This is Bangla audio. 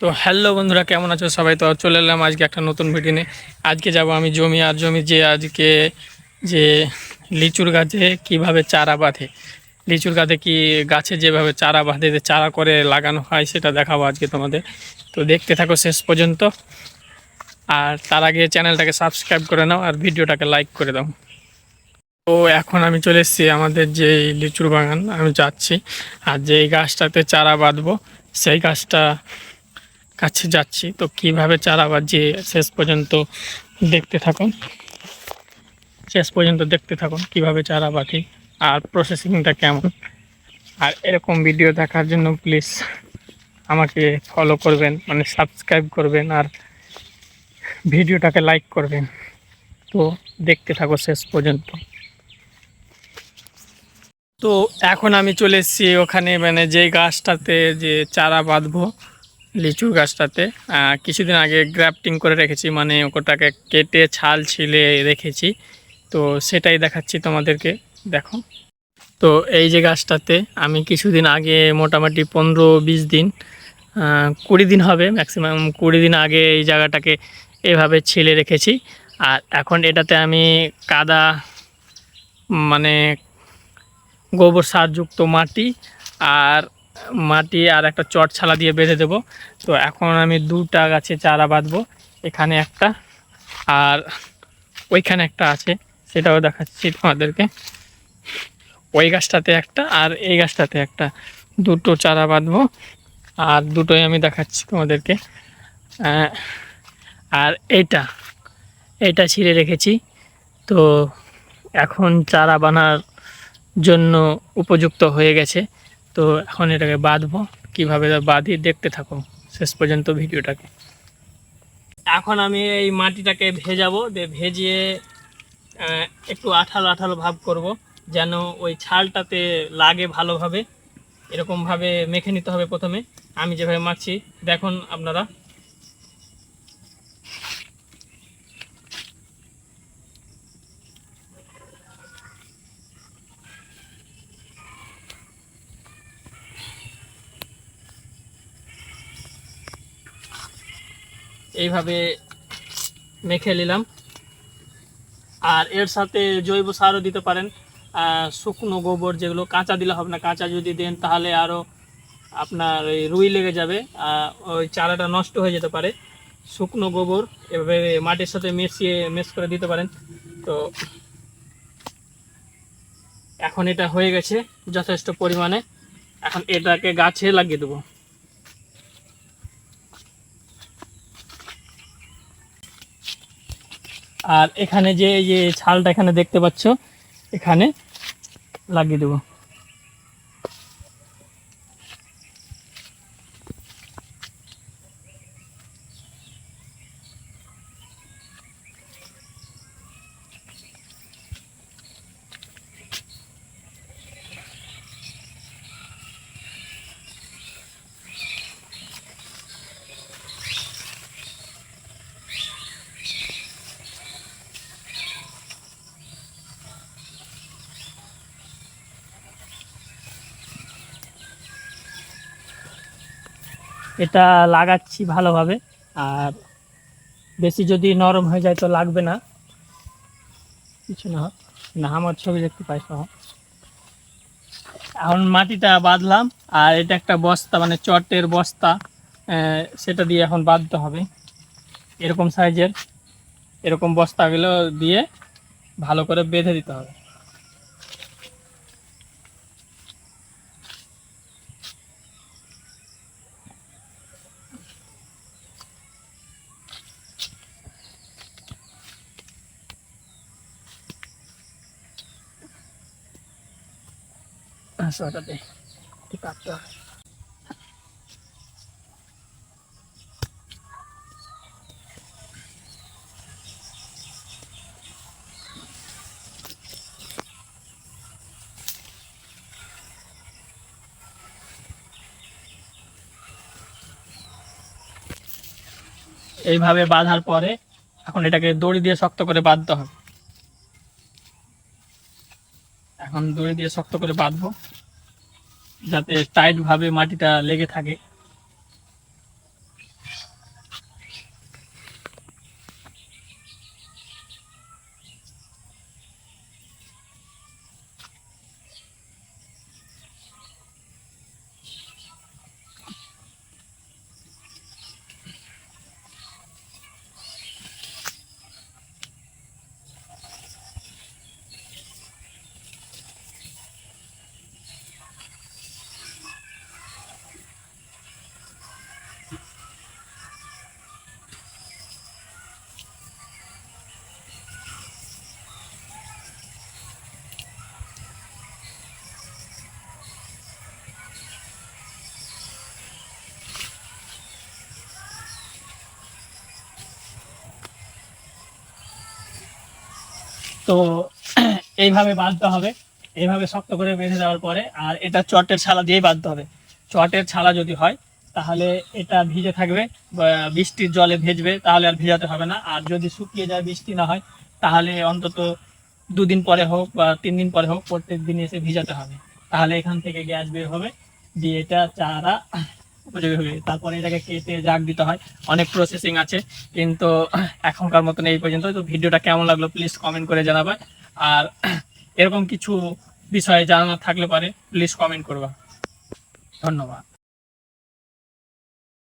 তো হ্যালো বন্ধুরা, কেমন আছো সবাই? তো চলে এলাম আজকে একটা নতুন ভিডিও নিয়ে। আজকে যাব আমি জমি, আর জমি যে লিচুর গাছে কিভাবে চারা বাঁধে, লিচুর গাছে গাছে যেভাবে চারা বাঁধে, চারা করে লাগানো হয়, সেটা দেখাবো আজকে তোমাদের। তো দেখতে থাকো শেষ পর্যন্ত, আর তার আগে চ্যানেলটাকে সাবস্ক্রাইব করে নাও আর ভিডিওটাকে লাইক করে দাও। তো এখন আমি চলে এসেছি আমাদের যে লিচুর বাগান, আমি যাচ্ছি। আর যেই গাছটাতে চারা বাঁধবো সেই গাছটা কাছে যাচ্ছি। তো কিভাবে চারা বাজিয়ে শেষ পর্যন্ত দেখতে থাকুন কিভাবে চারা বাঁধি আর প্রসেসিংটা কেমন। আর এরকম ভিডিও দেখার জন্য প্লিজ আমাকে ফলো করবেন, মানে সাবস্ক্রাইব করবেন আর ভিডিওটাকে লাইক করবেন। তো দেখতে থাকো শেষ পর্যন্ত। তো এখন আমি চলে এসেছি ওখানে, মানে যেই গাছটাতে যে চারা বাঁধবো, লিচুর গাছটাতে কিছুদিন আগে গ্রাফটিং করে রেখেছি, মানে ওটাকে কেটে ছাল ছিলে রেখেছি। তো সেটাই দেখাচ্ছি তোমাদেরকে, দেখো। তো এই যে গাছটাতে আমি কিছুদিন আগে, মোটামুটি 15-20 দিন, 20 দিন হবে, ম্যাক্সিমাম 20 দিন আগে এই জায়গাটাকে এভাবে ছিলে রেখেছি। আর এখন এটাতে আমি কাদা, মানে গোবর সারযুক্ত মাটি আর একটা চট ছালা দিয়ে বেঁধে দেবো। তো এখন আমি 2টা গাছে চারা বাঁধবো, এখানে একটা আর ওইখানে একটা আছে, সেটাও দেখাচ্ছি তোমাদেরকে। ওই গাছটাতে একটা আর এই গাছটাতে একটা, 2টো চারা বাঁধবো, আর দুটোই আমি দেখাচ্ছি তোমাদেরকে। আর এইটা ছিঁড়ে রেখেছি। তো এখন চারা বানার জন্য উপযুক্ত হয়ে গেছে। তো এখন এটাকে বাঁধবো, কীভাবে বাঁধি দেখতে থাকো শেষ পর্যন্ত ভিডিওটাকে। এখন আমি এই মাটিটাকে ভেজাবো, ভেজিয়ে একটু আঠালো আঠালো ভাব করব, যেন ওই ছালটাতে লাগে ভালোভাবে। এরকমভাবে মেখে নিতে হবে প্রথমে, আমি যেভাবে মাখছি দেখুন আপনারা। এইভাবে মেখে নিলাম। আর এর সাথে জৈব সারও দিতে পারেন, শুকনো গোবর, যেগুলো কাঁচা দিলে হবে না। কাঁচা যদি দেন তাহলে আরও আপনার এই রুই লেগে যাবে, ওই চারাটা নষ্ট হয়ে যেতে পারে। শুকনো গোবর এভাবে মাটির সাথে মিক্স করে দিতে পারেন। তো এখন এটা হয়ে গেছে যথেষ্ট পরিমাণে, এখন এটাকে গাছে লাগিয়ে দেবো। আর এখানে যে এই যে ছালটা এখানে দেখতে পাচ্ছ, এখানে লাগিয়ে দেবো। এটা লাগাচ্ছি ভালোভাবে, আর বেশি যদি নরম হয়ে যায় তো লাগবে না, কিছু না হোক। না, আমার ছবি দেখতে পাই সহ। এখন মাটিটা বাঁধলাম, আর এটা একটা বস্তা, মানে চটের বস্তা, সেটা দিয়ে এখন বাঁধতে হবে। এরকম সাইজের এরকম বস্তাগুলো দিয়ে ভালো করে বেঁধে দিতে হবে। ওটাতে কাটতে হবে। এইভাবে বাঁধার পরে এখন এটাকে দড়ি দিয়ে শক্ত করে বাঁধতে হবে। এখন দড়ি দিয়ে শক্ত করে বাঁধবো, যাতে টাইট ভাবে মাটিটা লেগে থাকে। তো এইভাবে বাঁধতে হবে, এইভাবে শক্ত করে বেঁধে দেওয়ার পরে, আর এটা চটের ছালা দিয়েই বাঁধতে হবে। চটের ছালা যদি হয় তাহলে এটা ভিজে থাকবে, বা বৃষ্টির জলে ভেজবে, তাহলে আর ভেজাতে হবে না। আর যদি শুকিয়ে যায়, বৃষ্টি না হয়, তাহলে অন্তত 2 দিন পরে হোক বা 3 দিন পরে হোক প্রত্যেক দিন এসে ভিজাতে হবে। তাহলে এখান থেকে গ্যাস বের হবে, দিয়ে এটা চারা উপযোগী হবে। তারপরে এটাকে কেটে জাগ দিতে হয়, অনেক প্রসেসিং আছে। কিন্তু এখনকার মতন এই পর্যন্ত। তো ভিডিওটা কেমন লাগলো প্লিজ কমেন্ট করে জানাবে। আর এরকম কিছু বিষয়ে জানানো থাকলে পারে প্লিজ কমেন্ট করবা। ধন্যবাদ।